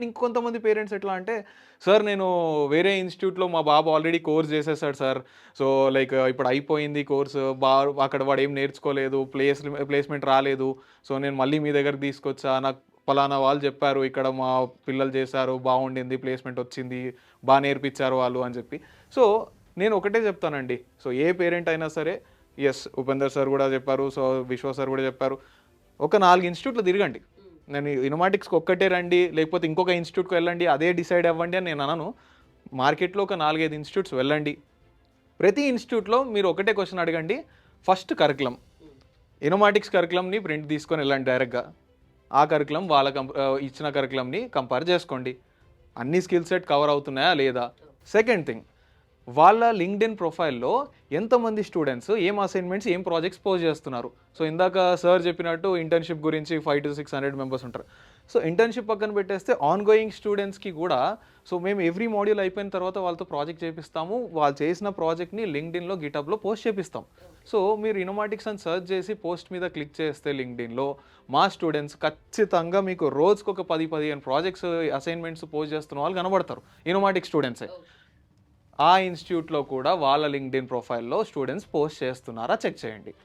ఇంకొంతమంది పేరెంట్స్ ఎట్లా అంటే, సార్ నేను వేరే ఇన్‌స్టిట్యూట్‌లో మా బాబు ఆల్రెడీ కోర్స్ చేసేసాడు సార్. సో, లైక్ ఇప్పుడు అయిపోయింది కోర్సు. అక్కడ వాడేం నేర్చుకోలేదు. ప్లేస్‌మెంట్ రాలేదు. సో, నేను మళ్ళీ మీ దగ్గరికి తీసుకొచ్చా. నాకు పలానా వాళ్ళు చెప్పారు. ఇక్కడ మా పిల్లలు చేశారు. బావుండింది. ప్లేస్‌మెంట్ వచ్చింది. నేర్పించారు వాళ్ళు అని చెప్పి. సో, నేను ఒకటే చెప్తానండి. సో, ఏ పేరెంట్ అయినా సరే యెస్. ఉపేందర్ సార్ కూడా చెప్పారు. సో, విశ్వ సార్ కూడా చెప్పారు. ఒక 4 ఇన్‌స్టిట్యూట్‌లు తిరగండి. నేను ఇనోమాటిక్స్‌కి ఒక్కటే రండి, లేకపోతే ఇంకొక ఇన్‌స్టిట్యూట్‌కి వెళ్ళండి, అదే డిసైడ్ అవ్వండి అని నేను అనను. మార్కెట్‌లో ఒక 4, 5 ఇన్‌స్టిట్యూట్స్ వెళ్ళండి. ప్రతి ఇన్‌స్టిట్యూట్‌లో మీరు ఒకటే క్వెషన్ అడగండి. First curriculum. ఇనోమాటిక్స్ కరికులంని ప్రింట్ తీసుకొని వెళ్ళండి డైరెక్ట్‌గా. ఆ కరికులం వాళ్ళ ఇచ్చిన కరికులంని కంపేర్ చేసుకోండి. అన్ని స్కిల్ సెట్ కవర్ అవుతున్నాయా లేదా? సెకండ్ థింగ్ వాళ్ళ లింక్డ్ఇన్ ప్రొఫైల్‌లో ఎంతమంది స్టూడెంట్స్ ఏం అసైన్‌మెంట్స్, ఏం ప్రాజెక్ట్స్ పోస్ట్ చేస్తున్నారు. సో, ఇందాక సార్ చెప్పినట్టు ఇంటర్న్‌షిప్ గురించి 500-600 మెంబర్స్ ఉంటారు. సో, ఇంటర్న్‌షిప్ పక్కన పెట్టేస్తే ఆన్ గోయింగ్ స్టూడెంట్స్‌కి కూడా సో, మేము ఎవ్రీ మాడ్యూల్ అయిపోయిన తర్వాత వాళ్ళతో ప్రాజెక్ట్ చేపిస్తాము. వాళ్ళు చేసిన ప్రాజెక్ట్‌ని లింక్డ్ఇన్‌లో, గిటబ్‌లో పోస్ట్ చేపిస్తాం. సో, మీరు ఇనోమాటిక్స్ అని సెర్చ్ చేసి పోస్ట్ మీద క్లిక్ చేస్తే లింక్డ్ఇన్‌లో మా స్టూడెంట్స్ ఖచ్చితంగా మీకు రోజుకొక 10, 15 ప్రాజెక్ట్స్, అసైన్‌మెంట్స్ పోస్ట్ చేస్తున్న వాళ్ళు కనబడతారు. ఇనోమాటిక్స్ స్టూడెంట్సే. ఆ ఇన్‌స్టిట్యూట్‌లో కూడా వాళ్ళ లింక్డ్ఇన్ ప్రొఫైల్‌లో స్టూడెంట్స్ పోస్ట్ చేస్తున్నారా చెక్ చేయండి.